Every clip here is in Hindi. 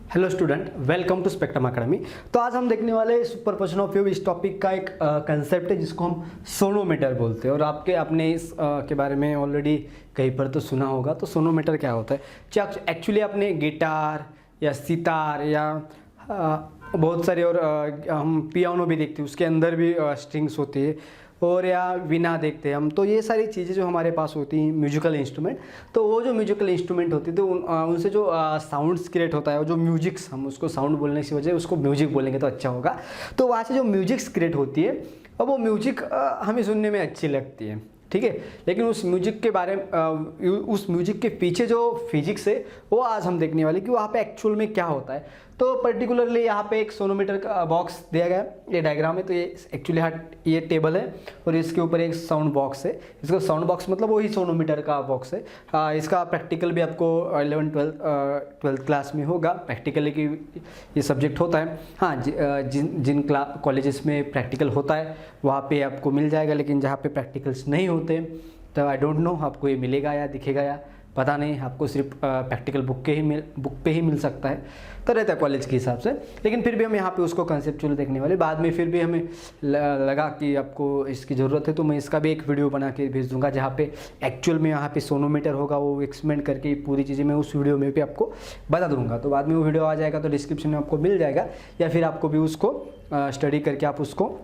Hello student, welcome to Spectrum Academy. तो आज हम देखने वाले सुपरपोजिशन ऑफ व्यू। इस टॉपिक का एक कंसेप्ट है जिसको हम सोनोमीटर बोलते हैं। और आपने इस के बारे में ऑलरेडी कहीं पर तो सुना होगा। तो सोनोमीटर क्या होता है? एक्चुअली आपने गिटार या सितार या बहुत सारे और हम पियानो भी देखते हैं, उसके अंदर भी स्ट्रिंग्स होती है, और या वीणा देखते हैं हम। तो ये सारी चीज़ें जो हमारे पास होती हैं म्यूजिकल इंस्ट्रूमेंट, तो वो जो म्यूजिकल इंस्ट्रूमेंट होती है तो उनसे जो साउंड्स क्रिएट होता है, वो जो म्यूजिक्स, हम उसको साउंड बोलने की वजह उसको म्यूजिक बोलेंगे तो अच्छा होगा। तो वहाँ से जो म्यूजिक्स क्रिएट होती है, और वो म्यूजिक हमें सुनने में अच्छी लगती है, ठीक है। लेकिन उस म्यूजिक के बारे में, उस म्यूजिक के पीछे जो फिजिक्स है वो आज हम देखने वाले कि वहाँ पे एक्चुअल में क्या होता है। तो पर्टिकुलरली यहाँ पे एक सोनोमीटर का बॉक्स दिया गया है, ये डायग्राम है। तो ये एक्चुअली ये टेबल है और इसके ऊपर एक साउंड बॉक्स है। इसका साउंड बॉक्स मतलब वही सोनोमीटर का बॉक्स है। इसका प्रैक्टिकल भी आपको 11th-12th क्लास में होगा, प्रैक्टिकली की ये सब्जेक्ट होता है। हाँ, जिन कॉलेजेस में प्रैक्टिकल होता है वहाँ पे आपको मिल जाएगा, लेकिन जहाँ पे प्रैक्टिकल्स नहीं होते तो आई डोंट नो आपको ये मिलेगा या दिखेगा या पता नहीं। आपको सिर्फ प्रैक्टिकल बुक पे ही मिल सकता है, तो रहता है कॉलेज के हिसाब से। लेकिन फिर भी हम यहाँ पे उसको कंसेप्चुअल देखने वाले। बाद में फिर भी हमें लगा कि आपको इसकी ज़रूरत है, तो मैं इसका भी एक वीडियो बना के भेज दूँगा जहाँ पे एक्चुअल में यहाँ पे सोनोमीटर होगा, वो एक्सप्लेन करके पूरी चीज़ें मैं उस वीडियो में भी आपको बता दूँगा। तो बाद में वो वीडियो आ जाएगा तो डिस्क्रिप्शन में आपको मिल जाएगा, या फिर आपको भी उसको स्टडी करके आप उसको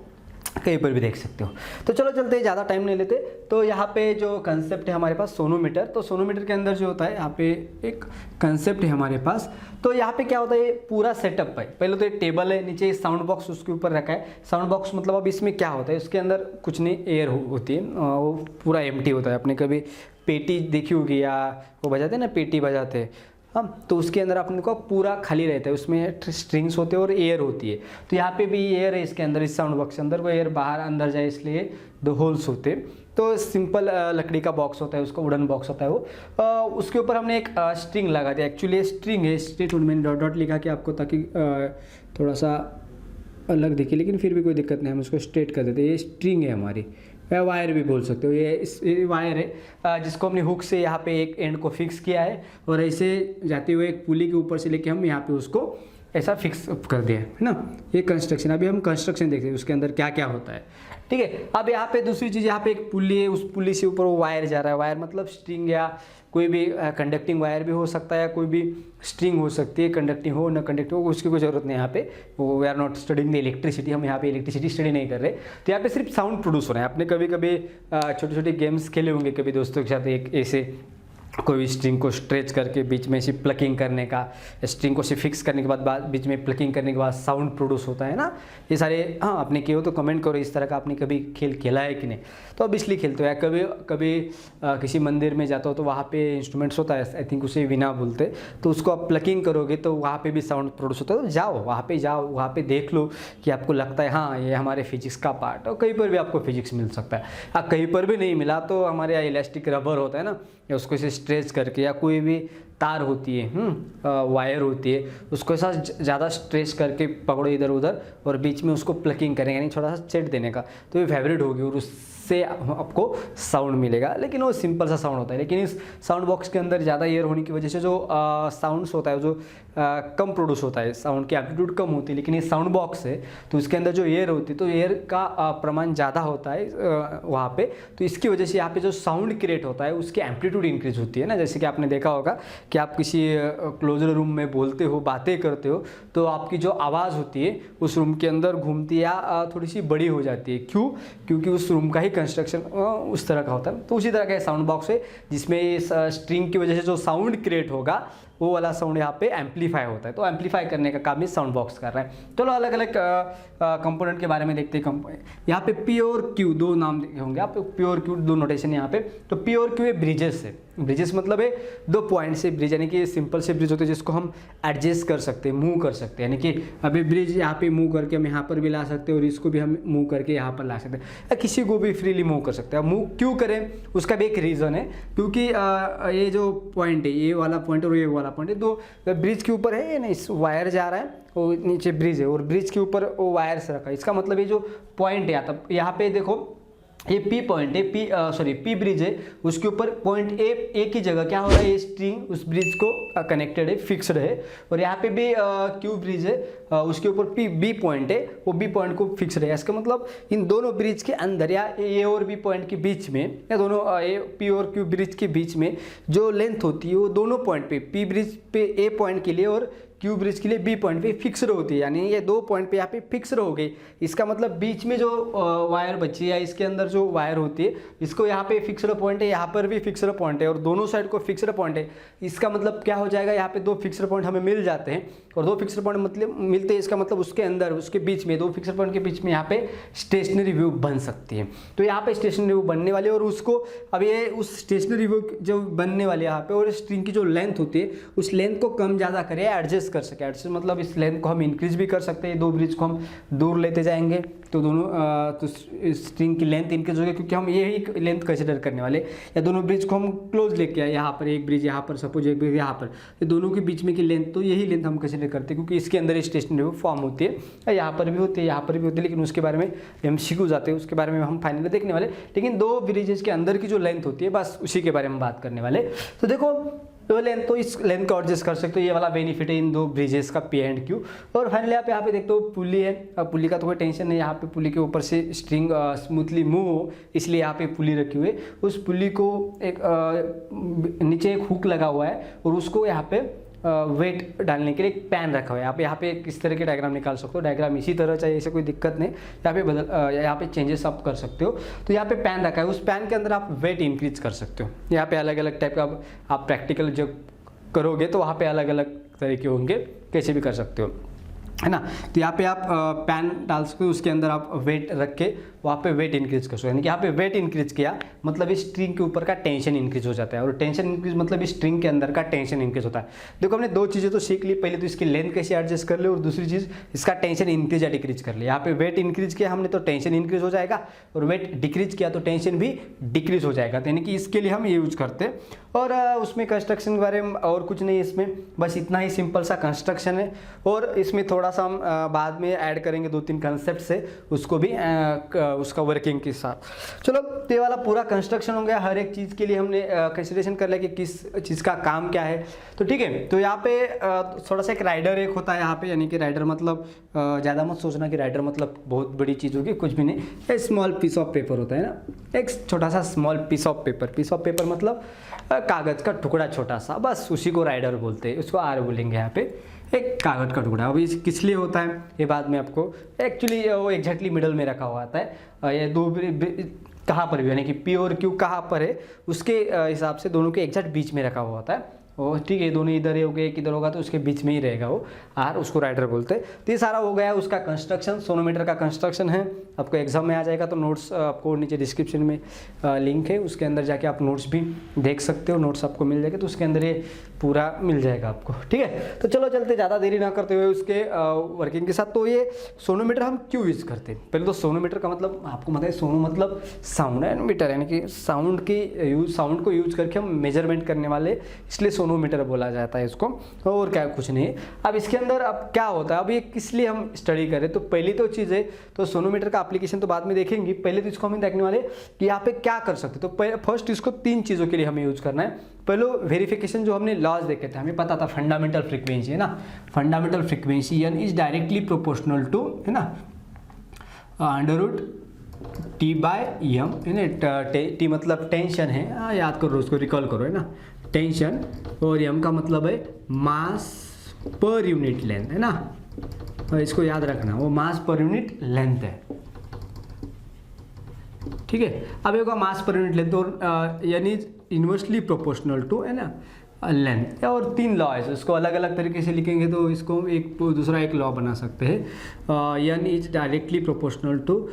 कहीं पर भी देख सकते हो। तो चलो चलते, ज़्यादा टाइम नहीं लेते। तो यहाँ पे जो कंसेप्ट है हमारे पास सोनोमीटर, तो सोनोमीटर के अंदर जो होता है, यहाँ पे एक कंसेप्ट है हमारे पास। तो यहाँ पे क्या होता है, ये पूरा सेटअप है। पहले तो ये टेबल है, नीचे साउंड बॉक्स उसके ऊपर रखा है। साउंड बॉक्स मतलब अब इसमें क्या होता है, उसके अंदर कुछ नहीं, एयर होती है, वो पूरा एम्प्टी होता है। आपने कभी पेटी देखी होगी, या वो बजाते हैं ना, पेटी बजाते हैं हम, तो उसके अंदर अपने को पूरा खाली रहता है, उसमें स्ट्रिंग्स होते हैं और एयर होती है। तो यहाँ पे भी एयर है इसके अंदर, इस साउंड बॉक्स के अंदर को एयर बाहर अंदर जाए, इसलिए 2 होल्स होते हैं। तो सिंपल लकड़ी का बॉक्स होता है, उसका वुडन बॉक्स होता है वो। उसके ऊपर हमने एक स्ट्रिंग लगा दिया। एक्चुअली स्ट्रिंग है, स्ट्रेट मैंने डॉट डॉट लिखा कि आपको, ताकि थोड़ा सा अलग दिखे, लेकिन फिर भी कोई दिक्कत नहीं, हम उसको स्ट्रेट कर देते हैं। ये स्ट्रिंग है हमारी, वायर भी बोल सकते हो। ये वायर है जिसको हमने हुक से यहाँ पे एक एंड को फिक्स किया है, और ऐसे जाते हुए एक पुली के ऊपर से लेके हम यहाँ पे उसको ऐसा फिक्स कर दिया है ना। ये कंस्ट्रक्शन, अभी हम कंस्ट्रक्शन देखते हैं उसके अंदर क्या क्या होता है, ठीक है। अब यहाँ पे दूसरी चीज़, यहाँ पे एक पुली है, उस पुली से ऊपर वो वायर जा रहा है। वायर मतलब स्ट्रिंग या कोई भी कंडक्टिंग वायर भी हो सकता है, या कोई भी स्ट्रिंग हो सकती है, कंडक्टिंग हो ना कंडक्टिंग हो, उसकी कोई ज़रूरत नहीं यहाँ पे। वो we are not studying the electricity, हम यहाँ पे इलेक्ट्रिसिटी स्टडी नहीं कर रहे। तो यहाँ पे सिर्फ साउंड प्रोड्यूस हो रहा है। आपने कभी कभी छोटे छोटे गेम्स खेले होंगे कभी दोस्तों के साथ, एक ऐसे कोई स्ट्रिंग को स्ट्रेच करके बीच में से प्लकिंग करने का, स्ट्रिंग को से फिक्स करने के बाद बीच में प्लकिंग करने के बाद साउंड प्रोड्यूस होता है ना। ये सारे, हाँ, आपने किए हो तो कमेंट करो, इस तरह का आपने कभी खेल खेला है कि नहीं। तो अब इसलिए खेलते हो, या कभी किसी मंदिर में जाता हो तो वहाँ पे इंस्ट्रूमेंट्स होता है, आई थिंक उसे वीणा बोलते, तो उसको आप प्लकिंग करोगे तो वहाँ पे भी साउंड प्रोड्यूस होता है। तो जाओ वहाँ पे देख लो कि आपको लगता है हाँ ये हमारे फिजिक्स का पार्ट, और कहीं पर भी आपको फिजिक्स मिल सकता है। कहीं पर भी नहीं मिला तो हमारे यहाँ इलास्टिक रबर होता है ना, या उसको इसे स्ट्रेच करके, या कोई भी तार होती है, वायर होती है, उसको ऐसा ज़्यादा स्ट्रेच करके पकड़ो इधर उधर, और बीच में उसको प्लकिंग करेंगे, यानी थोड़ा सा सेट देने का, तो ये वाइब्रेट होगी और उससे आपको साउंड मिलेगा। लेकिन वो सिंपल सा साउंड होता है। लेकिन इस साउंड बॉक्स के अंदर ज़्यादा एयर होने की वजह से जो साउंड्स होता है, जो कम प्रोड्यूस होता है, साउंड की एम्पलीट्यूड कम होती है। लेकिन ये साउंड बॉक्स है तो उसके अंदर जो एयर होती है, तो एयर का प्रमाण ज़्यादा होता है वहाँ पे। तो इसकी वजह से यहाँ पे जो साउंड क्रिएट होता है उसकी एम्पलीट्यूड इंक्रीज होती है ना। जैसे कि आपने देखा होगा कि आप किसी क्लोजर रूम में बोलते हो, बातें करते हो, तो आपकी जो आवाज़ होती है उस रूम के अंदर घूमती है या थोड़ी सी बड़ी हो जाती है। क्यों? क्योंकि उस रूम का ही कंस्ट्रक्शन उस तरह का होता है। तो उसी तरह का साउंड बॉक्स है जिसमें इस स्ट्रिंग की वजह से जो साउंड क्रिएट होगा वो वाला साउंड यहाँ पे एम्पलीफाई होता है। तो एम्पलीफाई करने का काम इस साउंड बॉक्स कर रहा है। चलो अलग अलग कंपोनेंट के बारे में देखते हैं। यहाँ पे पी और क्यू 2 नाम होंगे आप, पी और क्यू 2 नोटेशन यहाँ पे। तो पी और क्यू है ब्रिजेस है। ब्रिजेस मतलब है 2 पॉइंट से ब्रिज, यानी कि सिंपल से ब्रिज होते हैं जिसको हम एडजस्ट कर सकते हैं, मूव कर सकते हैं। यानी कि अभी ब्रिज यहाँ पे मूव करके हम यहाँ पर भी ला सकते हैं, और इसको भी हम मूव करके यहाँ पर ला सकते हैं, या किसी को भी फ्रीली मूव कर सकते हैं। मूव क्यों करें उसका भी एक रीज़न है, क्योंकि ये जो पॉइंट है, ये वाला पॉइंट और ये वाला पॉइंट है, तो ब्रिज के ऊपर है नहीं, वायर जा रहा है, वो नीचे ब्रिज है और ब्रिज के ऊपर वो वायर से रखा है। इसका मतलब ये जो पॉइंट है, तब यहाँ पे देखो ये पी पॉइंट है, पी ब्रिज है, उसके ऊपर पॉइंट ए की जगह क्या हो रहा है, ये स्ट्रिंग उस ब्रिज को कनेक्टेड है, फिक्स्ड है। और यहाँ पे भी क्यू ब्रिज है, उसके ऊपर बी पॉइंट है, वो बी पॉइंट को फिक्स्ड है। इसका मतलब इन दोनों ब्रिज के अंदर या ए और बी पॉइंट के बीच में, या दोनों ए पी और क्यू ब्रिज के बीच में जो लेंथ होती है वो दोनों पॉइंट पे, पी ब्रिज पे ए पॉइंट के लिए और क्यू ब्रिज के लिए बी पॉइंट पे फिक्स्ड होती है, यानी ये दो पॉइंट पे यहाँ पे फिक्स्ड हो गई। इसका मतलब बीच में जो वायर बची है या इसके अंदर जो वायर होती है, इसको यहाँ पे फिक्स्ड पॉइंट है, यहाँ पर भी फिक्स्ड पॉइंट है और दोनों साइड को फिक्स्ड पॉइंट है। इसका मतलब क्या हो जाएगा, यहाँ पे दो फिक्स्ड पॉइंट हमें मिल जाते हैं और दो फिक्स्ड पॉइंट मतलब मिलते हैं, इसका मतलब उसके अंदर उसके बीच में, दो फिक्स्ड पॉइंट के बीच में यहाँ पे स्टेशनरी व्यू बन सकती है। तो यहाँ पे स्टेशनरी व्यू बनने वाली है और उसको अब ये उस स्टेशनरी व्यू जो बनने वाली है यहाँ पे, और स्ट्रिंग की जो लेंथ होती है उस लेंथ को कम ज़्यादा करें, एडजस्ट कर सके। एडजस्ट मतलब इस लेंथ को हम इंक्रीज भी कर सकते हैं, दो ब्रिज को हम दूर लेते जाएंगे तो दोनों तो स्ट्रिंग की लेंथ इंक्रीज होगी, क्योंकि हम यही लेंथ कंसिडर करने वाले। या दोनों ब्रिज को हम क्लोज लेके आए, यहाँ पर एक ब्रिज, यहाँ पर सपोज एक ब्रिज यहाँ पर, तो दोनों के बीच में की लेंथ, तो यही लेंथ हम कंसिडर करते हैं क्योंकि इसके अंदर स्टेशनरी फॉर्म होती है। यहाँ पर भी होती है, यहाँ पर भी होती है, लेकिन उसके बारे में MCQ जाते हैं, उसके बारे में हम फाइनली देखने वाले। लेकिन दो ब्रिजेस के अंदर की जो लेंथ होती है बस उसी के बारे में बात करने वाले। तो देखो तो लेंथ, तो इस लेंथ को एडजस्ट कर सकते हो, ये वाला बेनिफिट है इन दो ब्रिजेस का P एंड Q। और फाइनली आप यहाँ पे देखते हो पुली है, अब पुली का तो कोई टेंशन नहीं, यहाँ पे पुली के ऊपर से स्ट्रिंग स्मूथली मूव हो इसलिए यहाँ पे पुली रखी हुई है। उस पुली को एक नीचे एक हुक लगा हुआ है और उसको यहाँ पे वेट डालने के लिए एक पैन रखा हुआ है। आप यहाँ पे किस तरह के डायग्राम निकाल सकते हो, डायग्राम इसी तरह चाहिए, ऐसे कोई दिक्कत नहीं, यहाँ पे यहाँ पे चेंजेस आप कर सकते हो। तो यहाँ पे पैन रखा है, उस पैन के अंदर आप वेट इंक्रीज कर सकते हो। यहाँ पे अलग अलग टाइप का आप प्रैक्टिकल जो करोगे तो वहाँ पे अलग अलग तरीके होंगे, कैसे भी कर सकते हो, है ना। तो यहाँ पे आप पैन डाल सकते हो, उसके अंदर आप वेट रख के वहाँ पे वेट इंक्रीज कर सकते हो। यानी कि यहाँ पे वेट इंक्रीज किया मतलब इस स्ट्रिंग के ऊपर का टेंशन इंक्रीज हो जाता है, और टेंशन इंक्रीज मतलब इस स्ट्रिंग के अंदर का टेंशन इंक्रीज होता है। देखो हमने दो चीज़ें तो सीख ली, पहले तो इसकी लेंथ कैसे एडजस्ट कर ले और दूसरी चीज़ इसका टेंशन इंक्रीज या डिक्रीज कर ले। यहाँ पे वेट इंक्रीज किया हमने तो टेंशन इंक्रीज हो जाएगा, और वेट डिक्रीज किया तो टेंशन भी डिक्रीज हो जाएगा। तो यानी कि इसके लिए हम ये यूज करते हैं। और उसमें कंस्ट्रक्शन के बारे में और कुछ नहीं है इसमें, बस इतना ही सिंपल सा कंस्ट्रक्शन है। और इसमें थोड़ा सा हम बाद में ऐड करेंगे 2-3 कंसेप्ट से, उसको भी उसका वर्किंग के साथ। चलो ये वाला पूरा कंस्ट्रक्शन हो गया, हर एक चीज़ के लिए हमने कंसिडरेशन कर लिया कि किस चीज़ का काम क्या है। तो ठीक है, तो यहाँ पे थोड़ा सा एक राइडर एक होता है यहाँ पे, यानी कि राइडर मतलब ज़्यादा मत सोचना कि राइडर मतलब बहुत बड़ी चीज़ होगी, कुछ भी नहीं, एक स्मॉल पीस ऑफ पेपर होता है ना, एक छोटा सा small piece of paper. Piece of paper मतलब कागज़ का टुकड़ा छोटा सा, बस उसी को राइडर बोलते हैं, उसको आर बोलेंगे यहाँ पे, एक कागज़ का टुकड़ा। अभी किस लिए होता है ये बाद में आपको, एक्चुअली वो एग्जैक्टली मिडल में रखा हुआ आता है। ये दो कहाँ पर भी, यानी कि P और Q कहाँ पर है उसके हिसाब से दोनों के एग्जैक्ट बीच में रखा हुआ होता है। और ठीक है, दोनों इधर हो गए, किधर होगा तो उसके बीच में ही रहेगा वो आर, उसको राइडर बोलते हैं। तो ये सारा हो गया उसका कंस्ट्रक्शन, सोनोमीटर का कंस्ट्रक्शन है। आपको एग्जाम में आ जाएगा तो नोट्स आपको नीचे डिस्क्रिप्शन में लिंक है, उसके अंदर जाके आप नोट्स भी देख सकते हो, नोट्स आपको मिल जाएगा, तो उसके अंदर ये पूरा मिल जाएगा आपको। ठीक है, तो चलो चलते, ज़्यादा देरी ना करते हुए उसके वर्किंग के साथ। तो ये सोनोमीटर हम क्यों यूज़ करते हैं, पहले तो सोनोमीटर का मतलब आपको पता है, सोनो मतलब साउंड है, मीटर यानी कि साउंड को यूज करके हम मेजरमेंट करने वाले, इसलिए सोनोमीटर बोला जाता है इसको, और क्या कुछ नहीं। अब इसके अंदर अब क्या होता है, अब ये किस लिए हम स्टडी करें, तो पहली तो चीज़ है, तो सोनोमीटर का एप्लीकेशन तो बाद में देखेंगे, पहले तो इसको हम देखने वाले कि यहाँ पे क्या कर सकते। तो फर्स्ट इसको 3 चीज़ों के लिए हमें यूज करना है। पहले वेरिफिकेशन, जो हमने लॉज देखे थे, हमें पता था फंडामेंटल फ्रीक्वेंसी है ना, fundamental frequency n is directly proportional to, है ना, √T/m, है ना, टी मतलब टेंशन है, याद करो उसको, रिकॉल करो, है ना, टेंशन, और m का मतलब है मास पर यूनिट लेंथ, है ना, और इसको याद रखना, वो मास पर यूनिट लेंथ है। ठीक है, अब होगा मास पर यूनिट लेंथ, और यानी इनवर्सली प्रोपोर्शनल टू, है ना, लेंथ। और 3 लॉ है, इसको अलग अलग तरीके से लिखेंगे तो इसको एक दूसरा एक लॉ बना सकते हैं। N is directly proportional to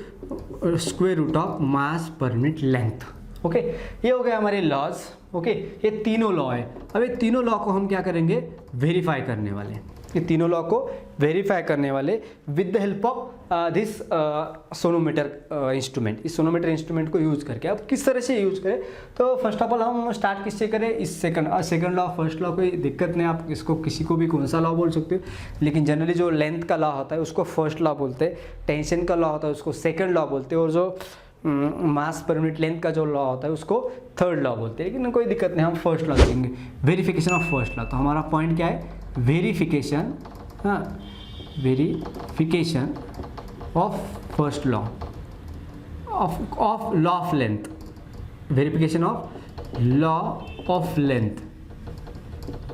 √ of mass पर यूनिट लेंथ। ओके, ये हो गए हमारे लॉज। ओके, ये तीनों लॉ है। अब ये तीनों लॉ को हम क्या करेंगे, वेरीफाई करने वाले, ये तीनों लॉ को वेरीफाई करने वाले with the help of this sonometer instrument. इस सोनोमीटर इंस्ट्रूमेंट को यूज करके अब किस तरह से यूज करें, तो फर्स्ट ऑफ ऑल हम स्टार्ट किससे करें, इस सेकंड लॉ, फर्स्ट लॉ, कोई दिक्कत नहीं, आप इसको किसी को भी कौन सा लॉ बोल सकते हो, लेकिन जनरली जो लेंथ का लॉ होता है उसको फर्स्ट लॉ बोलते हैं, टेंशन का लॉ होता है उसको सेकंड लॉ बोलते हैं, और जो मास पर यूनिट लेंथ का जो लॉ होता है उसको थर्ड लॉ बोलते हैं, लेकिन कोई दिक्कत नहीं, हम फर्स्ट लॉ देखेंगे, वेरिफिकेशन ऑफ फर्स्ट लॉ। तो हमारा पॉइंट क्या है, वेरिफिकेशन, हाँ, verification of first law of law of length, verification of law of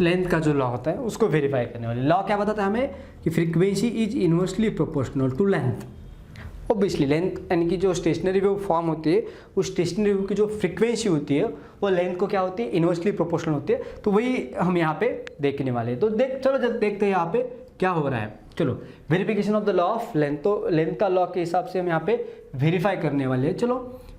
length का जो लॉ होता है उसको वेरीफाई करने वाले। लॉ क्या बताता है हमें कि frequency is inversely proportional to length. Obviously length यानी कि जो स्टेशनरी वेव फॉर्म होती है उस स्टेशनरी वेव की जो फ्रीक्वेंसी होती है वो लेंथ को क्या होती है, इनवर्सली प्रोपोर्शनल होती है। तो वही हम यहाँ पे देखने वाले हैं। तो चलो जब देखते हैं यहाँ पे क्या हो रहा है। चलो verification of the law of length, तो लेंथ का लॉ के हिसाब से हम यहाँ पे वेरीफाई करने वाले हैं। चलो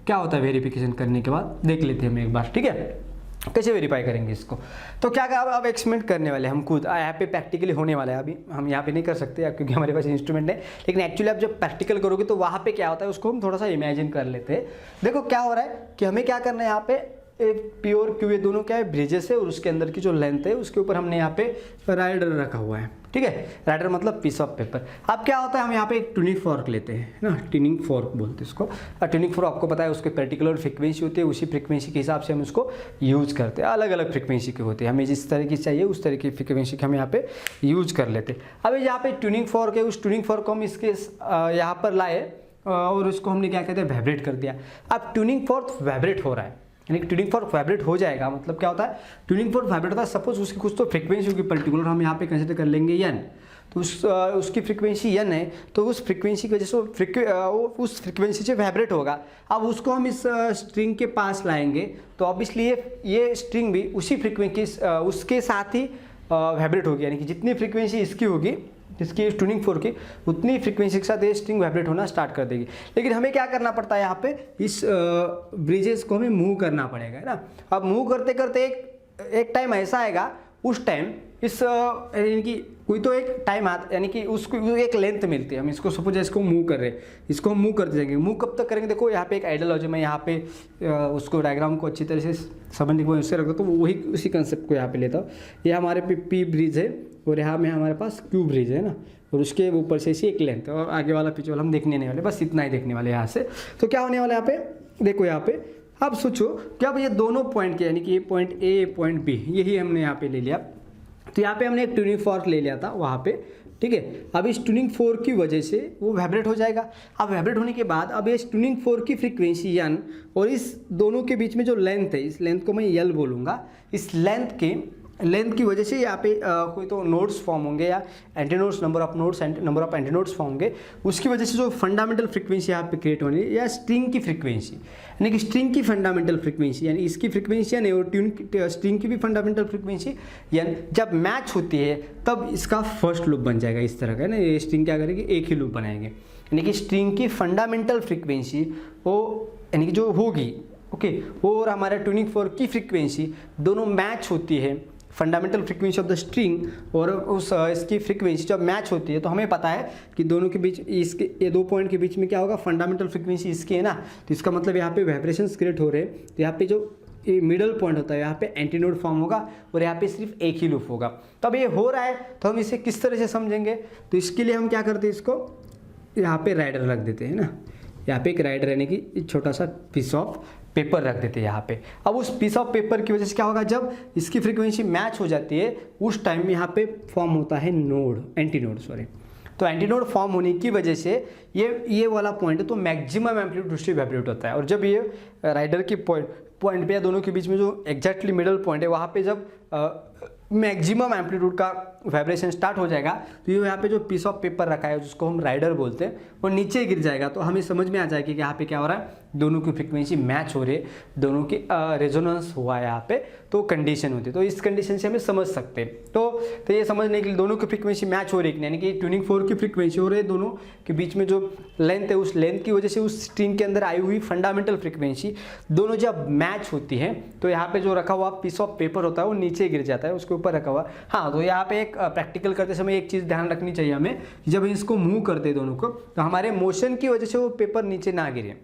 क्या होता है वेरिफिकेशन करने के बाद देख लेते हैं हम एक बार, ठीक है, कैसे वेरीफाई करेंगे इसको। तो क्या अब एक्सपेरिमेंट करने वाले हम खुद, यहाँ पे प्रैक्टिकली होने वाला है। अभी हम यहाँ पे नहीं कर सकते क्योंकि हमारे पास इंस्ट्रूमेंट है, लेकिन एक्चुअली आप जब प्रैक्टिकल करोगे तो वहाँ पे क्या होता है उसको हम थोड़ा सा इमेजिन कर लेते हैं। देखो क्या हो रहा है कि हमें क्या करना है, यहाँ पे पी और क्यू ये दोनों क्या है, ब्रिजेस है, और उसके अंदर की जो लेंथ है उसके ऊपर हमने यहाँ पे राइडर रखा हुआ है, ठीक है, राइडर मतलब पीस ऑफ पेपर। अब क्या होता है हम यहाँ पे एक ट्यूनिंग फॉर्क लेते हैं ना, ट्यूनिंग फॉर्क बोलते हैं इसको। और ट्यूनिंग फॉर्क आपको पता है उसके पर्टिकुलर फ्रीक्वेंसी होती है, उसी फ्रीक्वेंसी के हिसाब से हम उसको यूज करते हैं। अलग अलग फ्रीक्वेंसी के होते हैं, हमें जिस तरह की चाहिए उस तरह की फ्रीक्वेंसी के हम यहाँ पे यूज कर लेते हैं। अब यहाँ पे ट्यूनिंग फॉर्क है, उस ट्यूनिंग फॉर्क को हम इसके यहाँ पर लाए और उसको हमने क्या कहते हैं वाइब्रेट कर दिया। अब ट्यूनिंग फॉर्क वाइब्रेट हो रहा है, यानी कि ट्यूनिंग फॉर्क वाइब्रेट हो जाएगा, मतलब क्या होता है ट्यूनिंग फॉर्क वाइब्रेट होता है। सपोज उसकी कुछ तो फ्रीक्वेंसी होगी पर्टिकुलर, हम यहाँ पे कंसिडर कर लेंगे एन, तो उसकी फ्रीक्वेंसी एन है, तो उस फ्रीक्वेंसी की वजह से उस फ्रीक्वेंसी से वाइब्रेट होगा। अब उसको हम इस स्ट्रिंग के पास लाएंगे तो ऑब्वियसली ये स्ट्रिंग भी उसी फ्रीक्वेंसी उसके साथ ही वाइब्रेट होगी, यानी कि जितनी फ्रीक्वेंसी इसकी होगी, इसकी ट्यूनिंग फोर्क की, उतनी फ्रीक्वेंसी के साथ ये स्ट्रिंग वाइब्रेट होना स्टार्ट कर देगी। लेकिन हमें क्या करना पड़ता है, यहाँ पे इस ब्रिजेस को हमें मूव करना पड़ेगा, है ना। अब मूव करते करते एक टाइम ऐसा आएगा, उस टाइम इस यानी कि कोई तो एक टाइम आता, यानी कि उसको एक लेंथ मिलती है। हम इसको सपोज इसको मूव कर रहे हैं, इसको हम मूव करते जाएंगे। मूव कब तक करेंगे, देखो यहाँ पे एक आइडियोलॉजी, मैं यहाँ पे उसको डायग्राम को अच्छी तरह से समझने की कोशिश रखता हूँ, तो वही उसी कंसेप्ट को यहाँ पे लेता हूँ। ये हमारे पे पी ब्रिज है और यहाँ में हमारे पास क्यू ब्रिज है ना, और उसके ऊपर से एक लेंथ, और आगे वाला पीछे वाला हम देखने नहीं वाले, बस इतना ही देखने वाले यहाँ से। तो क्या होने वाला है यहाँ पे, देखो यहाँ पे आप सोचो क्या ये दोनों पॉइंट के, यानी कि ये पॉइंट ए पॉइंट बी, यही हमने यहाँ पे ले लिया। तो यहाँ पे हमने एक ट्यूनिंग फॉर्क ले लिया था वहाँ पे, ठीक है। अब इस ट्यूनिंग फोर्क की वजह से वो वाइब्रेट हो जाएगा। अब वाइब्रेट होने के बाद अब इस ट्यूनिंग फोर्क की फ्रीक्वेंसी एन और इस दोनों के बीच में जो लेंथ है, इस लेंथ को मैं यल बोलूँगा, इस लेंथ की वजह से यहाँ पे कोई तो नोड्स फॉर्म होंगे या antinodes, number of antinodes form होंगे। उसकी वजह से जो फंडामेंटल फ्रीक्वेंसी यहाँ पे क्रिएट होनी है, या स्ट्रिंग की फ्रीक्वेंसी, यानी कि स्ट्रिंग की फंडामेंटल फ्रीक्वेंसी, यानी इसकी फ्रीक्वेंसी यानी और स्ट्रिंग की भी फंडामेंटल फ्रीक्वेंसी यानी जब मैच होती है तब इसका फर्स्ट लूप बन जाएगा इस तरह का, है ना। ये स्ट्रिंग क्या करेगी, एक ही लूप बनाएंगे, यानी कि स्ट्रिंग की फंडामेंटल फ्रीक्वेंसी वो यानी कि जो होगी, ओके, वो और हमारा ट्यूनिंग फोर्क की फ्रीक्वेंसी दोनों मैच होती है। Fundamental frequency of the string और उस इसकी फ्रीक्वेंसी जब मैच होती है तो हमें पता है कि दोनों के बीच, इसके ये दो पॉइंट के बीच में क्या होगा, फंडामेंटल फ्रीक्वेंसी इसकी है ना। तो इसका मतलब यहाँ पे वाइब्रेशंस क्रिएट हो रहे हैं। तो यहाँ पे जो ये मिडल पॉइंट होता है यहाँ पे एंटीनोड फॉर्म होगा और यहाँ पे सिर्फ एक ही लूप होगा। तो अब ये हो रहा है तो हम इसे किस तरह से समझेंगे, तो इसके लिए हम क्या करते हैं, इसको यहाँ पे राइडर रख देते हैं ना। यहाँ पे एक राइडर यानी कि छोटा सा पीस ऑफ पेपर रख देते हैं यहाँ पे। अब उस पीस ऑफ पेपर की वजह से क्या होगा, जब इसकी फ्रीक्वेंसी मैच हो जाती है उस टाइम में यहाँ पे फॉर्म होता है नोड, एंटीनोड सॉरी। तो एंटीनोड फॉर्म होने की वजह से ये वाला पॉइंट है तो मैक्सिमम एम्पलीट्यूड उससे वाइब्रेट होता है। और जब ये राइडर की पॉइंट पे या दोनों के बीच में जो एग्जैक्टली मिडल पॉइंट है वहाँ पे जब मैक्सिमम एम्पलीट्यूड का वाइब्रेशन स्टार्ट हो जाएगा तो ये यहाँ पे जो पीस ऑफ पेपर रखा है जिसको हम राइडर बोलते हैं वो नीचे गिर जाएगा। तो हमें समझ में आ जाएगी कि यहाँ पे क्या हो रहा है, दोनों की फ्रीक्वेंसी मैच हो रही है, दोनों की रेजोनेंस हुआ है यहाँ पे, तो कंडीशन होती है। तो इस कंडीशन से हमें समझ सकते हैं। तो ये समझने के लिए दोनों की फ्रीक्वेंसी मैच हो रही है, यानी कि ट्यूनिंग फोर्क की फ्रीक्वेंसी हो रही है, दोनों के बीच में जो लेंथ है उस लेंथ की वजह से उस स्ट्रिंग के अंदर आई हुई फंडामेंटल फ्रीक्वेंसी दोनों जब मैच होती है तो यहाँ पे जो रखा हुआ पीस ऑफ पेपर होता है वो नीचे गिर जाता है, उसके ऊपर रखा हुआ। हाँ, तो यहाँ पे एक प्रैक्टिकल करते समय एक चीज़ ध्यान रखनी चाहिए हमें, जब इसको मूव करते हैं दोनों को तो हमारे मोशन की वजह से वो पेपर नीचे ना गिरे,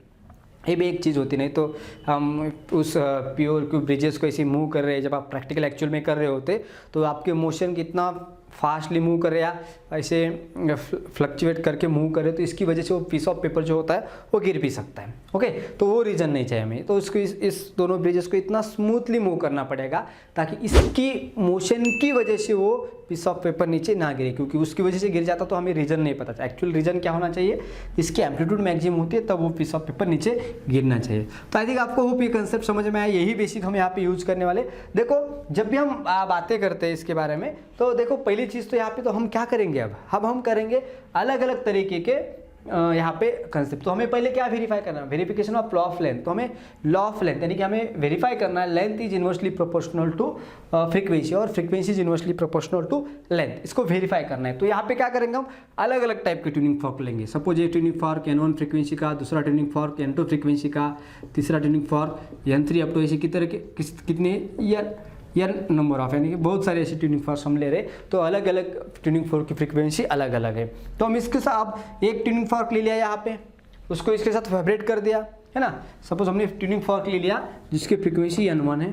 ये भी एक चीज़ होती। नहीं तो हम उस प्योर क्यू ब्रिजेस को ऐसे मूव कर रहे हैं, जब आप प्रैक्टिकल एक्चुअल में कर रहे होते तो आपके मोशन कितना फास्टली मूव करे या ऐसे फ्लक्चुएट करके मूव करे तो इसकी वजह से वो पीस ऑफ पेपर जो होता है वो गिर भी सकता है। ओके, तो वो रीज़न नहीं चाहिए हमें। तो इसको इस दोनों ब्रिजेस को इतना स्मूथली मूव करना पड़ेगा ताकि इसकी मोशन की वजह से वो पीस ऑफ पेपर नीचे ना गिरे, क्योंकि उसकी वजह से गिर जाता तो हमें रीज़न नहीं पता था। एक्चुअल रीज़न क्या होना चाहिए, इसकी एम्पलीट्यूड मैक्सिमम होती है तब वो पीस ऑफ पेपर नीचे गिरना चाहिए। तो आई थिंक आपको होप ये कंसेप्ट समझ में आया, यही बेसिक हम यहाँ पे यूज करने वाले। देखो जब भी हम बातें करते हैं इसके बारे में तो देखो पहली चीज़ तो यहाँ पे तो हम क्या करेंगे, अब हम करेंगे अलग अलग तरीके के यहाँ पे कंसेप्ट। तो हमें पहले क्या वेरीफाई करना है, verification of law of length. तो हमें लॉ ऑफ लेंथ यानी कि हमें वेरीफाई करना है length is inversely proportional to frequency और frequency is inversely proportional to length, इसको वेरीफाई करना है। तो यहाँ पे क्या करेंगे, हम अलग अलग टाइप के ट्यूनिंग फॉर्क लेंगे। सपोज ये ट्यूनिंग फॉर्क N1 फ्रीक्वेंसी का, दूसरा ट्यूनिंग फॉर्क N2 फ्रीक्वेंसी का, तीसरा tuning fork N3 up to ऐसे की तरह के कितने या नंबर ऑफ, यानी कि बहुत सारे ऐसे ट्यूनिंग फॉर्क हम ले रहे, तो अलग अलग ट्यूनिंग फॉर्क की फ्रीक्वेंसी अलग अलग है। तो हम इसके साथ एक ट्यूनिंग फॉर्क ले लिया यहाँ पे, उसको इसके साथ वाइब्रेट कर दिया, है ना। सपोज हमने ट्यूनिंग फॉर्क ले लिया जिसकी फ्रीक्वेंसी N1 है,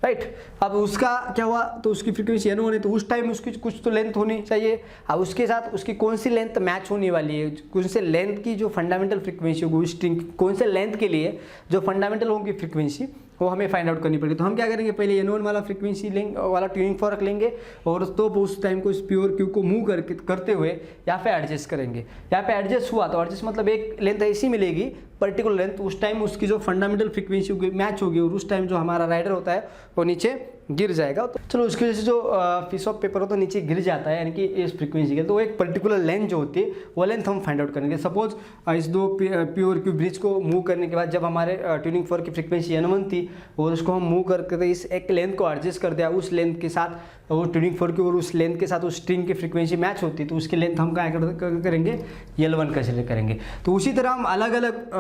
राइट। अब उसका क्या हुआ, तो उसकी फ्रीक्वेंसी N1 है तो उस टाइम उसकी कुछ तो लेंथ होनी चाहिए। अब उसके साथ उसकी कौन सी लेंथ मैच होने वाली है, कौन से लेंथ की जो फंडामेंटल फ्रीक्वेंसी होगी, स्ट्रिंग कौन से लेंथ के लिए जो फंडामेंटल होगी फ्रीक्वेंसी, वो हमें फाइंड आउट करनी पड़ेगी। तो हम क्या करेंगे, पहले N1 वाला फ्रीक्वेंसी वाला ट्यूनिंग फॉर्क लेंगे और तो उस टाइम को इस प्योर क्यू को मूव करते हुए यहाँ पे एडजस्ट करेंगे। यहाँ पे एडजस्ट हुआ तो एडजस्ट मतलब एक लेंथ ऐसी मिलेगी पर्टिकुलर लेंथ, उस टाइम उसकी जो फंडामेंटल फ्रीक्वेंसी होगी मैच होगी और उस टाइम जो हमारा राइडर होता है वो नीचे गिर जाएगा। तो चलो उसकी वजह से जो पीस ऑफ पेपर होता है नीचे गिर जाता है, यानी कि इस फ्रीक्वेंसी के, तो एक पर्टिकुलर लेंथ जो होती है वो लेंथ हम फाइंड आउट करेंगे। सपोज इस दो प्योर क्यू ब्रिज को मूव करने के बाद जब हमारे ट्यूनिंग फॉर्क की फ्रीक्वेंसी N1 थी और उसको हम मूव करके इस एक लेंथ को एडजस्ट कर दिया, उस लेंथ के साथ वो ट्यूनिंग फॉर्क की और उस लेंथ के साथ उस स्ट्रिंग की फ्रीक्वेंसी मैच होती है, तो उसकी लेंथ हम क्या करेंगे, L1 कंसीडर करेंगे। तो उसी तरह हम अलग अलग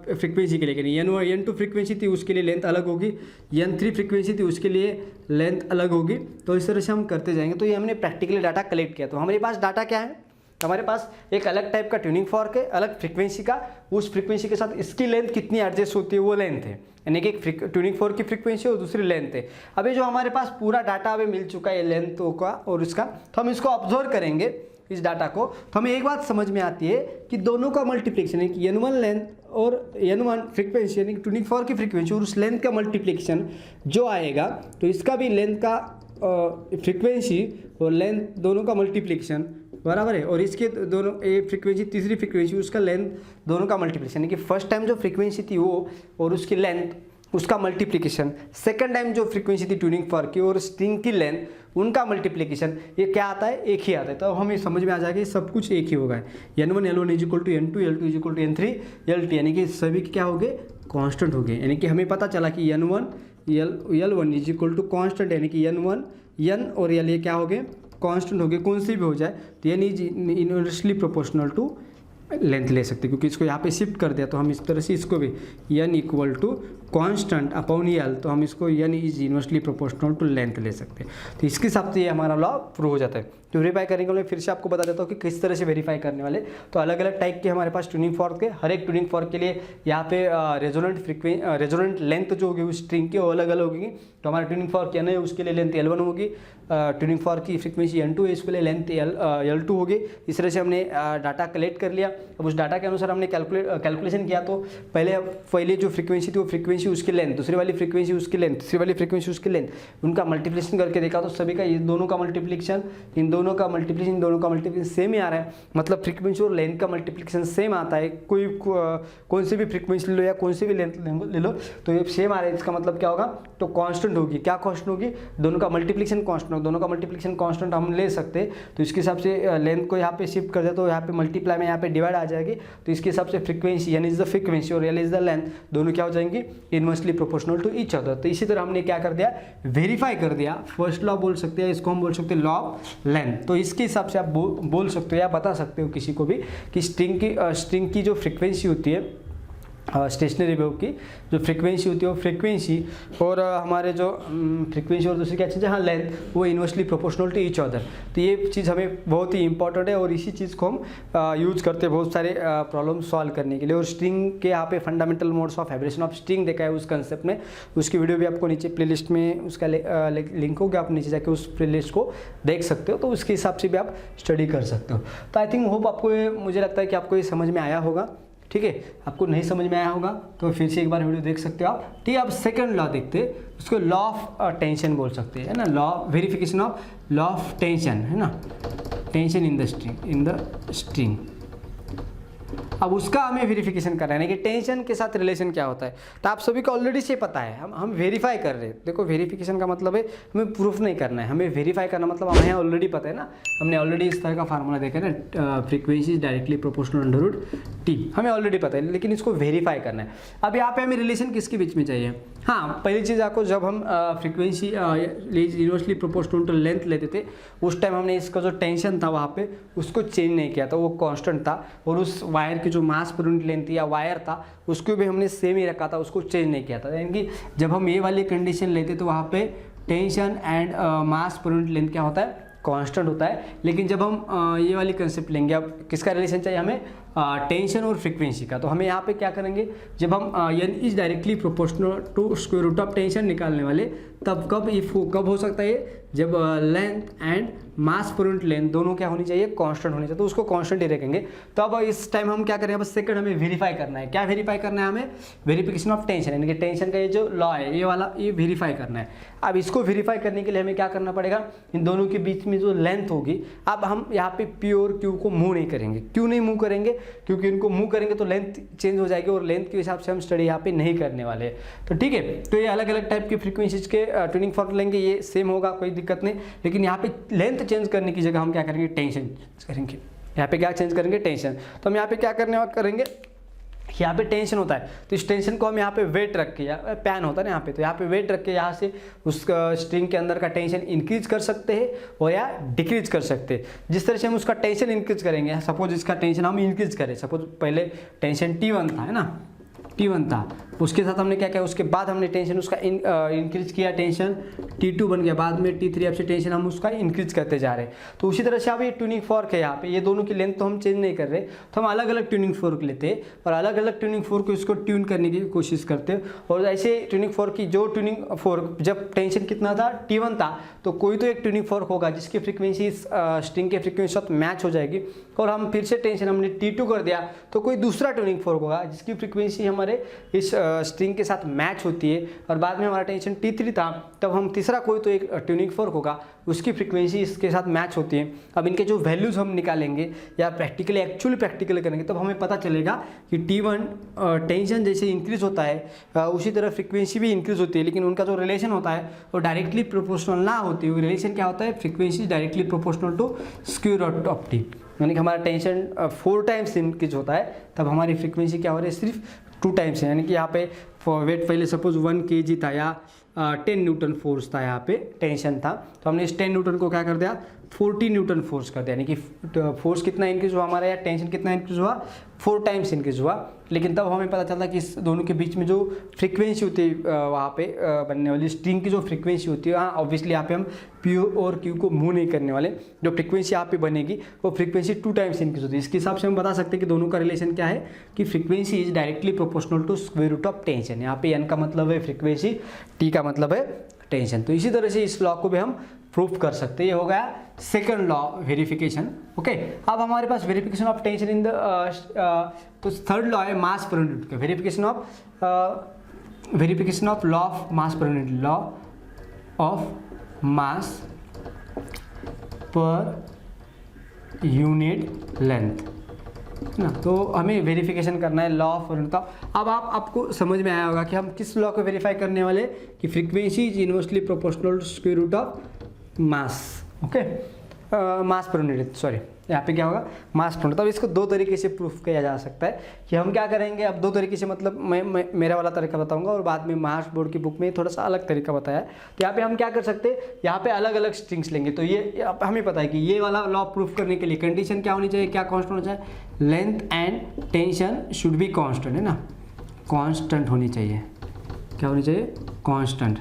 फ्रीक्वेंसी के लिए करेंगे। N2 फ्रीक्वेंसी थी उसके लिए लेंथ अलग होगी, N3 फ्रीक्वेंसी थी उसके लिए लेंथ अलग होगी। तो इस तरह से हम करते जाएंगे। तो ये हमने प्रैक्टिकली डाटा कलेक्ट किया। तो हमारे पास डाटा क्या है, हमारे पास एक अलग टाइप का ट्यूनिंग फॉर्क है, अलग फ्रीक्वेंसी का, उस फ्रीक्वेंसी के साथ इसकी लेंथ कितनी एडजस्ट होती है वो लेंथ है, यानी कि एक ट्यूनिंग फॉर्क की फ्रीक्वेंसी और दूसरी लेंथ है। अभी जो हमारे पास पूरा डाटा अभी मिल चुका है लेंथों का और इसका, तो हम इसको ऑब्जर्व करेंगे इस डाटा को, तो हमें एक बात समझ में आती है कि दोनों का मल्टीप्लिकेशन, यानी कि N1 लेंथ और N1 फ्रीक्वेंसी यानी कि ट्यूनिंग फॉर्क की फ्रीक्वेंसी और उस लेंथ का मल्टीप्लिकेशन जो आएगा, तो इसका भी लेंथ का फ्रीक्वेंसी और लेंथ दोनों का मल्टीप्लिकेशन बराबर है, और इसके दोनों एक फ्रीक्वेंसी तीसरी फ्रीक्वेंसी उसका लेंथ दोनों का मल्टीप्लिकेशन, यानी कि फर्स्ट टाइम जो फ्रीक्वेंसी थी वो और उसकी लेंथ उसका मल्टीप्लिकेशन, सेकंड टाइम जो फ्रीक्वेंसी थी ट्यूनिंग फॉर्क की और स्ट्रिंग की लेंथ उनका मल्टीप्लिकेशन, ये क्या आता है, एक ही आता है। तो हमें समझ में आ जाएगा सब कुछ एक ही होगा। N1 L1 is equal to N2 L2 is equal to N3 L2, यानी कि सभी क्या हो गए, कांस्टेंट हो गए। यानी कि हमें पता चला कि N1 L1 is equal to constant, यानी कि N1 N और L ये क्या हो गए, कांस्टेंट हो गए, कौन सी भी हो जाए। तो N is inversely proportional to length ले सकते हैं, क्योंकि इसको यहाँ पे शिफ्ट कर दिया तो हम इस तरह से इसको भी N equal to constant upon L, तो हम इसको N is inversely proportional to length ले सकते हैं। तो इसके हिसाब से ये हमारा लॉ प्रूव हो जाता है। तो वेरीफाई करने के लिए फिर से आपको बता देता हूँ कि किस तरह से वेरीफाई करने वाले। तो अलग अलग टाइप के हमारे पास ट्यूनिंग फॉर्क के, हर एक ट्यूनिंग फॉर्क के लिए यहाँ पे रेजोनेंट लेंथ जो होगी उस स्ट्रिंग की वो अलग अलग होगी। तो हमारा ट्यूनिंग फॉर्क N है उसके लिए लेंथ L1 होगी, ट्यूनिंग फॉर्क की फ्रीक्वेंसी N2 है इसके लिए लेंथ L2 होगी। इस तरह से हमने डाटा कलेक्ट कर लिया। अब उस डाटा के अनुसार हमने कैलकुलेशन किया। तो पहले जो फ्रीक्वेंसी थी वो फ्रीक्वेंसी उसकी लेंथ, दूसरी वाली फ्रीक्वेंसी उसकी लेंथ, तीसरी वाली फ्रीक्वेंसी उसकी लेंथ, उनका मल्टीप्लिकेशन करके देखा तो सभी का ये दोनों का मल्टीप्लिकेशन इन दोनों का मल्टीप्लिकेशन सेम ही आ रहा है। मतलब फ्रीक्वेंसी और लेंथ का मल्टीप्लिकेशन सेम आता है। कौन सी भी फ्रीक्वेंसी ले लो या कौन सी भी लेंथ ले लो तो ये सेम आ रहा है। इसका मतलब क्या होगा, तो कांस्टेंट होगी। क्या कांस्टेंट होगी, दोनों का मल्टीप्लिकेशन कांस्टेंट होगा। दोनों का मल्टीप्लिकेशन कांस्टेंट हम ले सकते हैं। तो इसके हिसाब से लेंथ को यहाँ पे शिफ्ट कर दे तो यहाँ पे मल्टीप्लाई में यहाँ पे डिवाइड आ जाएगी। तो इसके हिसाब से frequency N is the frequency और L इज द लेंथ, दोनों क्या हो जाएंगे, inversely proportional to each other. तो इसी तरह हमने क्या कर दिया, वेरीफाई कर दिया। फर्स्ट लॉ बोल सकते हैं, इसको हम बोल सकते हैं लॉ ऑफ लेंथ। तो इसके हिसाब से आप बोल सकते हो या बता सकते हो किसी को भी कि स्ट्रिंग की जो फ्रीक्वेंसी होती है स्टेशनरी वेव की जो फ्रीक्वेंसी होती है वो फ्रीक्वेंसी और हमारे जो फ्रीक्वेंसी और दूसरी क्या चीज़ है, हाँ लेंथ, वो inversely proportional to each other. तो ये चीज़ हमें बहुत ही इंपॉर्टेंट है और इसी चीज़ को हम यूज़ करते हैं बहुत सारे प्रॉब्लम सॉल्व करने के लिए। और स्ट्रिंग के यहाँ पे fundamental modes of vibration of string देखा है उस कंसेप्ट में, उसकी वीडियो भी आपको नीचे प्लेलिस्ट में उसका लिंक होगा, आप नीचे जाके उस प्लेलिस्ट को देख सकते हो, तो उसके हिसाब से भी आप स्टडी कर सकते हो। तो आई थिंक होप आपको मुझे लगता है कि आपको ये समझ में आया होगा। ठीक है, आपको नहीं समझ में आया होगा तो फिर से एक बार वीडियो देख सकते हो आप। ठीक है, अब सेकंड लॉ देखते हैं, उसको लॉ ऑफ टेंशन बोल सकते हैं, है ना, law verification of law of tension, है ना, टेंशन इन द स्ट्रिंग। अब उसका हमें वेरिफिकेशन करना है कि टेंशन के साथ रिलेशन क्या होता है। तो आप सभी को ऑलरेडी से पता है, हम वेरीफाई कर रहे हैं। देखो वेरिफिकेशन का मतलब है हमें प्रूफ नहीं करना है, हमें वेरीफाई करना मतलब हमें ऑलरेडी पता है ना, हमने ऑलरेडी इस तरह का फार्मूला देखा है ना, frequency is directly proportional under root T, हमें ऑलरेडी पता है, लेकिन इसको वेरीफाई करना है। अब यहाँ पे हमें रिलेशन किसके बीच में चाहिए। हाँ, पहली चीज़ आपको, जब हम frequency inversely proportional to length लेते थे उस टाइम हमने इसका जो टेंशन था वहाँ पे उसको चेंज नहीं किया था, वो कांस्टेंट था। और उस वायर की जो मास पर यूनिट लेंथ या वायर था उसको भी हमने सेम ही रखा था, उसको चेंज नहीं किया था। यानी कि जब हम ये वाली कंडीशन लेते तो वहाँ पे टेंशन एंड मास पर यूनिट लेंथ क्या होता है, कांस्टेंट होता है। लेकिन जब हम ये वाली कंसेप्ट लेंगे, अब किसका रिलेशन चाहिए हमें, टेंशन और फ्रीक्वेंसी का, तो हमें यहाँ पे क्या करेंगे, जब हम n is directly proportional to square root of tension निकालने वाले, तब कब हो सकता है, जब लेंथ एंड मास पर यूनिट लेंथ दोनों क्या होनी चाहिए, कांस्टेंट होनी चाहिए, तो उसको कांस्टेंट ही रखेंगे। तो अब इस टाइम हम क्या करेंगे, बस सेकंड हमें वेरीफाई करना है। क्या वेरीफाई करना है हमें, वेरिफिकेशन ऑफ टेंशन, यानी कि टेंशन का ये जो लॉ है ये वाला, ये वेरीफाई करना है। अब इसको वेरीफाई करने के लिए हमें क्या करना पड़ेगा, इन दोनों के बीच में जो लेंथ होगी, अब हम यहाँ पे पी और क्यू को मूव नहीं करेंगे। क्यों नहीं मूव करेंगे, क्योंकि इनको मूव करेंगे तो लेंथ चेंज हो जाएगी और लेंथ के हिसाब से हम स्टडी यहाँ पे नहीं करने वाले। तो ठीक है, तो ये अलग अलग टाइप की फ्रीक्वेंसीज के ट्यूनिंग फॉर्म लेंगे, ये सेम होगा, कोई दिक्कत नहीं। लेकिन यहाँ पे लेंथ चेंज करने की जगह हम क्या करेंगे, टेंशन करेंगे। यहाँ पे क्या चेंज करेंगे, टेंशन। तो हम यहाँ पे क्या करेंगे, यहाँ पे टेंशन होता है तो इस टेंशन को हम यहाँ पे वेट रख के, या पैन होता है ना यहाँ पे, तो यहाँ पे वेट रख के यहाँ से उस स्ट्रिंग के अंदर का टेंशन इंक्रीज कर सकते हैं और या डिक्रीज कर सकते हैं। जिस तरह से हम उसका टेंशन इंक्रीज करेंगे, सपोज इसका टेंशन हम इंक्रीज करें, सपोज पहले टेंशन T1 था, है ना, T1 था, उसके साथ हमने क्या किया, उसके बाद हमने टेंशन उसका इंक्रीज किया, टेंशन T2 बन गया, बाद में T3, अब से टेंशन हम उसका इंक्रीज करते जा रहे हैं। तो उसी तरह से अब ये ट्यूनिंग फॉर्क है, यहाँ पे ये दोनों की लेंथ तो हम चेंज नहीं कर रहे, तो हम अलग अलग ट्यूनिंग फॉर्क लेते हैं और अलग अलग ट्यूनिंग फॉर्क को इसको ट्यून करने की कोशिश करते हैं। और ऐसे ट्यूनिंग फॉर्क की जो ट्यूनिंग फॉर्क, जब टेंशन कितना था, T1 था, तो कोई तो एक ट्यूनिंग फॉर्क होगा जिसकी फ्रीक्वेंसी इस स्ट्रिंग के फ्रीक्वेंसी साथ मैच हो जाएगी। और हम फिर से टेंशन हमने T2 कर दिया तो कोई दूसरा ट्यूनिंग फॉर्क होगा जिसकी फ्रीक्वेंसी हमारे इस स्ट्रिंग के साथ मैच होती है। और बाद में हमारा टेंशन T3 था, तब हम तीसरा कोई तो एक ट्यूनिंग फॉर्क होगा उसकी फ्रीक्वेंसी इसके साथ मैच होती है। अब इनके जो वैल्यूज हम निकालेंगे या प्रैक्टिकली करेंगे, तब हमें पता चलेगा कि T1 टेंशन जैसे इंक्रीज होता है उसी तरह फ्रीक्वेंसी भी इंक्रीज होती है, लेकिन उनका जो रिलेशन होता है वो डायरेक्टली प्रोपोर्शनल ना होती है। रिलेशन क्या होता है, frequency directly proportional to square root of T, यानी कि हमारा टेंशन 4 टाइम्स इंक्रीज होता है, तब हमारी फ्रीक्वेंसी क्या हो रही है, सिर्फ 2 टाइम्स है। यानी कि यहाँ पे वेट पहले सपोज 1 kg था या 10 न्यूटन फोर्स था, यहाँ पे टेंशन था, तो हमने इस 10 न्यूटन को क्या कर दिया, 40 न्यूटन फोर्स कर दिया। यानी कि फोर्स कितना इंक्रीज हुआ हमारा, या टेंशन कितना इंक्रीज हुआ, 4 टाइम्स इंक्रीज हुआ। लेकिन तब हमें पता चलता कि इस दोनों के बीच में जो फ्रीक्वेंसी होती है, वहाँ पे बनने वाली स्ट्रिंग की जो फ्रीक्वेंसी होती है, हाँ ऑब्वियसली यहाँ पे हम पी और क्यू को मूव नहीं करने वाले, जो फ्रीक्वेंसी यहाँ पे बनेगी वो फ्रीक्वेंसी 2 टाइम्स इंक्रीज होती है। इसके हिसाब से हम बता सकते हैं कि दोनों का रिलेशन क्या है, कि frequency is directly proportional to square root of tension. यहाँ पे एन का मतलब है फ्रीक्वेंसी, टी का मतलब है टेंशन। तो इसी तरह से इस लॉ को भी हम प्रूफ कर सकते हैं। ये हो गया सेकंड लॉ वेरिफिकेशन। ओके, अब हमारे पास verification of tension in the, तो थर्ड लॉ है मास पर यूनिट का, verification of law of mass पर यूनिट, लॉ ऑफ मास पर यूनिट लेंथ ना। तो हमें वेरिफिकेशन करना है लॉ ऑफ यूनिट का। अब आपको समझ में आया होगा कि हम किस लॉ को वेरीफाई करने वाले, कि frequency is inversely proportional to square root of mass. Okay, mass पर यूनिट, सॉरी यहाँ पे क्या होगा, मास पर यूनिट। तब इसको 2 तरीके से प्रूफ किया जा सकता है कि हम क्या करेंगे। अब 2 तरीके से, मतलब मैं मेरा वाला तरीका बताऊंगा और बाद में मास बोर्ड की बुक में थोड़ा सा अलग तरीका बताया है। तो यहाँ पे हम क्या कर सकते हैं, यहाँ पे अलग अलग स्ट्रिंग्स लेंगे। तो ये हमें पता है कि ये वाला लॉ प्रूफ करने के लिए कंडीशन क्या होनी चाहिए, क्या कांस्टेंट होना चाहिए, length and tension should be constant, है ना, कांस्टेंट होनी चाहिए। क्या होनी चाहिए? कांस्टेंट।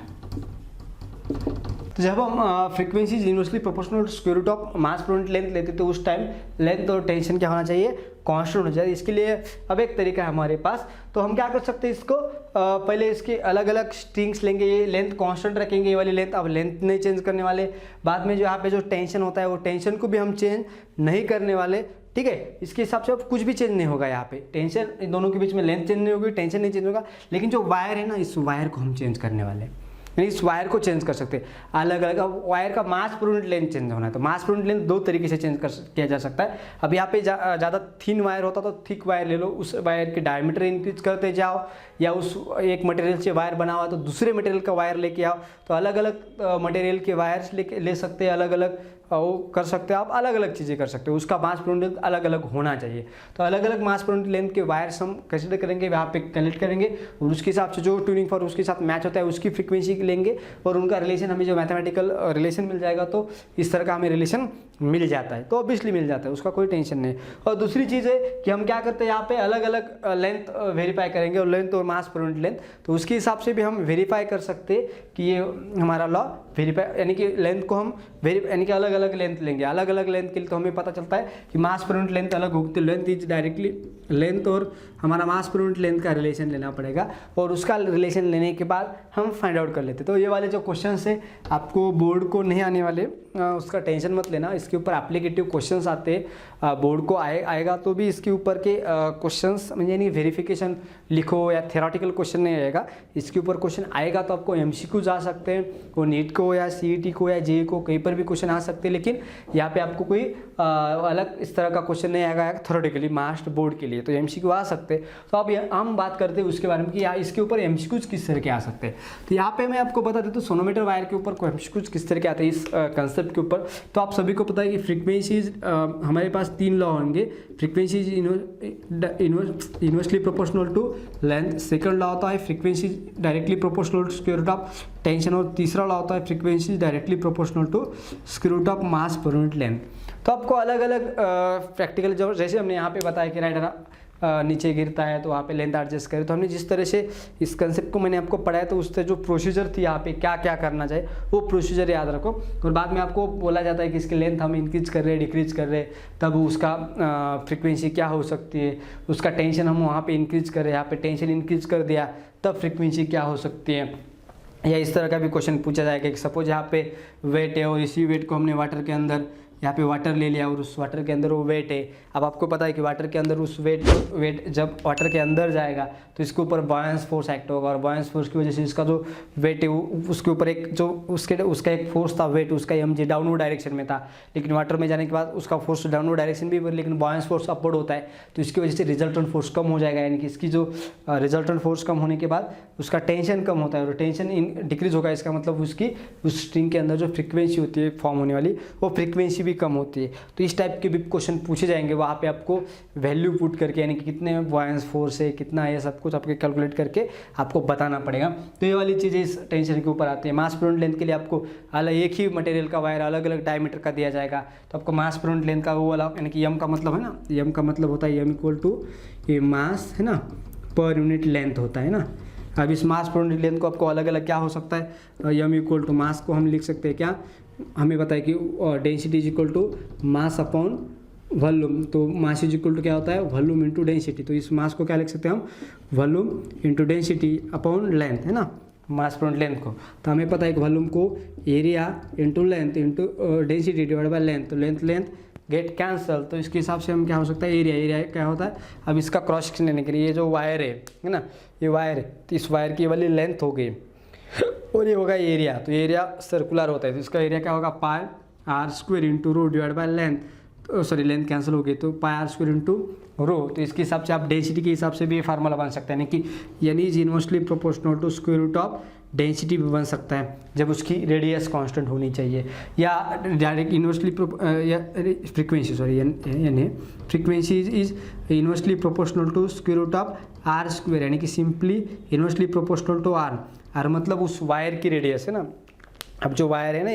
तो जब हम frequency inversely proportional to square root of mass पर यूनिट लेंथ लेते तो उस टाइम लेंथ और टेंशन क्या होना चाहिए? कांस्टेंट होना चाहिए। इसके लिए अब एक तरीका है हमारे पास, तो हम क्या कर सकते हैं इसको पहले इसके अलग अलग स्ट्रिंग्स लेंगे, ये लेंथ कांस्टेंट रखेंगे, ये वाली लेंथ, अब लेंथ नहीं चेंज करने वाले। बाद में जो यहाँ पे जो टेंशन होता है वो टेंशन को भी हम चेंज नहीं करने वाले, ठीक है। इसके हिसाब से अब कुछ भी चेंज नहीं होगा यहाँ पे, टेंशन इन दोनों के बीच में लेंथ चेंज नहीं होगी, टेंशन नहीं चेंज होगा, लेकिन जो वायर है ना इस वायर को हम चेंज करने वाले हैं, इस वायर को चेंज कर सकते हैं अलग अलग। अब वायर का मास पर यूनिट लेंथ चेंज होना है, तो मास पर यूनिट लेंथ दो तरीके से चेंज किया जा सकता है। अब यहाँ पे ज़्यादा थिन वायर होता तो थिक वायर ले लो, उस वायर के डायमीटर इंक्रीज करते जाओ, या उस एक मटेरियल से वायर बना हुआ तो दूसरे मटेरियल का वायर लेके आओ। तो अलग अलग मटेरियल के वायर्स ले सकते हैं, अलग अलग वो कर सकते हैं, आप अलग अलग चीज़ें कर सकते हो, उसका मास पर यूनिट अलग अलग होना चाहिए। तो अलग अलग मास पर यूनिट लेंथ के वायर्स हम कंसिडर करेंगे, वहाँ पे कनेक्ट करेंगे और उसके हिसाब से जो ट्यूनिंग फॉर उसके साथ मैच होता है उसकी फ्रीक्वेंसी लेंगे और उनका रिलेशन हमें जो मैथमेटिकल रिलेशन मिल जाएगा, तो इस तरह का हमें रिलेशन मिल जाता है, तो ऑब्वियसली मिल जाता है, उसका कोई टेंशन नहीं। और दूसरी चीज़ है कि हम क्या करते हैं यहाँ पे अलग अलग लेंथ वेरीफाई करेंगे, और लेंथ और मास पर यूनिट लेंथ, तो उसके हिसाब से भी हम वेरीफाई कर सकते हैं कि ये हमारा लॉ वेरीफाई, यानी कि लेंथ को हम यानी कि अलग अलग लेंथ लेंगे, अलग अलग लेंथ के लिए तो हमें पता चलता है कि मास पर यूनिट लेंथ अलग होगी, तो लेंथ इज डायरेक्टली लेंथ और हमारा मास पर यूनिट लेंथ का रिलेशन लेना पड़ेगा, और उसका रिलेशन लेने के बाद हम फाइंड आउट कर लेते। तो ये वाले जो क्वेश्चन है आपको बोर्ड को नहीं आने वाले, उसका टेंशन मत लेना, इसके ऊपर एप्लीकेटिव क्वेश्चंस आते हैं, बोर्ड को आएगा तो भी इसके ऊपर के क्वेश्चंस म्हणजे यानी वेरिफिकेशन लिखो या थेराटिकल क्वेश्चन नहीं आएगा, इसके ऊपर क्वेश्चन आएगा तो आपको एमसीक्यूज आ सकते हैं, वो नीट को या सीईटी को या जेईई को कहीं पर भी क्वेश्चन आ सकते हैं, लेकिन यहाँ पे आपको कोई अलग इस तरह का क्वेश्चन नहीं आएगा थेराटिकली मास्ट बोर्ड के लिए, तो एमसीक्यू आ सकते हैं। तो अब हम बात करते हैं उसके बारे में कि इसके ऊपर एमसीक्यूज किस तरह के आ सकते हैं। तो यहाँ पे मैं आपको बता देता हूँ सोनोमीटर वायर के ऊपर एमसीक्यूज किस तरह के आते हैं इस कंसेप्ट के ऊपर। तो आप सभी को पता है कि फ्रीक्वेंसीज हमारे पास 3 लॉ होंगे, frequencies inversely proportional to length, second law होता है frequencies directly proportional to square root of tension, और तीसरा लॉ होता है frequencies directly proportional to square root of mass पर यूनिट लेंथ। तो आपको अलग अलग प्रैक्टिकल जो जैसे हमने यहाँ पे बताया कि राइट नीचे गिरता है तो वहाँ पे लेंथ एडजस्ट करें, तो हमने जिस तरह से इस कंसेप्ट को मैंने आपको पढ़ाया तो उससे जो प्रोसीजर थी यहाँ पे क्या क्या करना चाहिए वो प्रोसीजर याद रखो। और बाद में आपको बोला जाता है कि इसकी लेंथ हम इंक्रीज कर रहे हैं डिक्रीज कर रहे हैं, तब उसका फ्रीक्वेंसी क्या हो सकती है, उसका टेंशन हम वहाँ पे इंक्रीज कर रहे हैं, यहाँ पे टेंशन इंक्रीज कर दिया तब फ्रीक्वेंसी क्या हो सकती है। या इस तरह का भी क्वेश्चन पूछा जाएगा कि सपोज यहाँ पे वेट है और इसी वेट को हमने वाटर के अंदर यहाँ पे वाटर ले लिया और उस वाटर के अंदर वो वेट है। अब आपको पता है कि वाटर के अंदर उस वेट जब वाटर के अंदर जाएगा तो इसके ऊपर बॉयंस फोर्स एक्ट होगा, और बॉयंस फोर्स की वजह से इसका जो वेट है उसके ऊपर एक जो उसका एक फोर्स था वेट, उसका mg डाउनवर्ड डायरेक्शन में था, लेकिन वाटर में जाने के बाद उसका फोर्स डाउनवर्ड डायरेक्शन भी, लेकिन बॉयंस फोर्स अपवर्ड होता है, तो इसकी वजह से रिजल्टेंट फोर्स कम हो जाएगा, यानी कि इसकी जो रिजल्टेंट फोर्स कम होने के बाद उसका टेंशन कम होता है और टेंशन डिक्रीज होगा। इसका मतलब उसकी उस स्ट्रिंग के अंदर जो फ्रीक्वेंसी होती है फॉर्म होने वाली वो फ्रीक्वेंसी भी कम होती है। तो इस टाइप के भी क्वेश्चन पूछे जाएंगे, वहाँ पे आपको वैल्यू पुट करके यानी कि कितने बॉयंस फोर्स है कितना है सब कुछ आपके कैलकुलेट करके आपको बताना पड़ेगा। तो ये वाली चीज़ें इस टेंशन के ऊपर आती है। मास पर यूनिट लेंथ के लिए आपको अलग एक ही मटेरियल का वायर अलग अलग डायमीटर का दिया जाएगा, तो आपको मास पर यूनिट लेंथ का वो वाला यानी कि एम का मतलब है ना, एम का मतलब होता है एम इक्वल टू ये मास है ना पर यूनिट लेंथ होता है ना। अब इस मास पर यूनिट लेंथ को आपको अलग अलग क्या हो सकता है, एम इक्वल टू मास को हम लिख सकते हैं क्या, हमें पता है कि density is equal to mass upon volume, तो मास इज इक्वल टू क्या होता है वॉल्यूम इंटू डेंसिटी, तो इस मास को क्या लिख सकते हैं हम volume into density upon length है ना, मास पर लेंथ को। तो हमें पता है कि वॉल्यूम को area into length into density divide by length, तो लेंथ गेट कैंसल, तो इसके हिसाब से हम क्या हो सकता है एरिया क्या होता है। अब इसका क्रॉस सेक्शन लेने के लिए ये जो वायर है ना, ये वायर है तो इस वायर की वाली लेंथ हो गई और ये होगा एरिया, तो एरिया सर्कुलर होता है तो इसका एरिया क्या होगा pi r square into rho divide by length, sorry length cancel हो गई तो pi r square into rho. तो इसके हिसाब से आप डेंसिटी के हिसाब से भी ये फार्मूला बन सकता है, यानी कि यानी is inversely proportional to square root of density भी बन सकता है जब उसकी रेडियस कांस्टेंट होनी चाहिए, या डायरेक्ट इनवर्सली या फ्रीक्वेंसी सॉरी यानी frequency is inversely proportional to square root of R square, यानी कि simply inversely proportional to R मतलब उस वायर की रेडियस है ना, अब जो वायर है ना,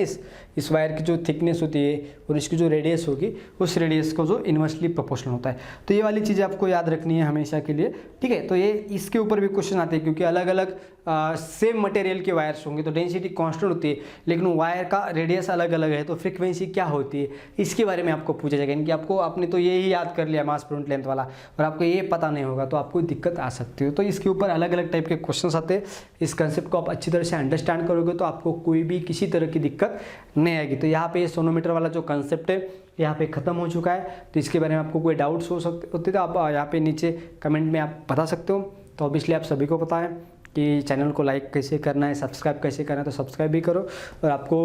इस वायर की जो थिकनेस होती है और इसकी जो रेडियस होगी, उस रेडियस को जो इन्वर्सली प्रोपोर्शनल होता है। तो ये वाली चीज़ें आपको याद रखनी है हमेशा के लिए, ठीक है। तो ये इसके ऊपर भी क्वेश्चन आते हैं, क्योंकि अलग अलग सेम मटेरियल के वायर्स होंगे तो डेंसिटी कांस्टेंट होती है, लेकिन वायर का रेडियस अलग अलग है, तो फ्रीक्वेंसी क्या होती है इसके बारे में आपको पूछा जाएगा। इनकी आपने तो यही याद कर लिया मास पर यूनिट लेंथ वाला, और आपको ये पता नहीं होगा तो आपको दिक्कत आ सकती है। तो इसके ऊपर अलग अलग टाइप के क्वेश्चन आते हैं। इस कंसेप्ट को आप अच्छी तरह से अंडरस्टैंड करोगे तो आपको कोई भी किसी तरह की दिक्कत नहीं आएगी। तो यहाँ पे सोनोमीटर वाला जो कंसेप्ट है यहाँ पे ख़त्म हो चुका है। तो इसके बारे में आपको कोई डाउट्स होते तो आप यहाँ पे नीचे कमेंट में आप बता सकते हो। तो ऑब्वियसली आप सभी को पता है कि चैनल को लाइक कैसे करना है, सब्सक्राइब कैसे करना है, तो सब्सक्राइब भी करो, और आपको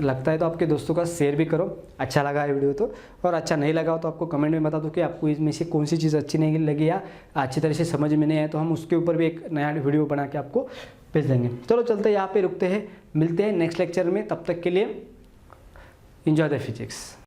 लगता है तो आपके दोस्तों का शेयर भी करो, अच्छा लगा है वीडियो तो। और अच्छा नहीं लगा हो तो आपको कमेंट में बता दो कि आपको इसमें से कौन सी चीज़ अच्छी नहीं लगी या अच्छी तरह से समझ में नहीं आए, तो हम उसके ऊपर भी एक नया वीडियो बना के आपको भेज देंगे। चलो चलते हैं, यहाँ पे रुकते हैं, मिलते हैं नेक्स्ट लेक्चर में। तब तक के लिए एंजॉय द फिजिक्स।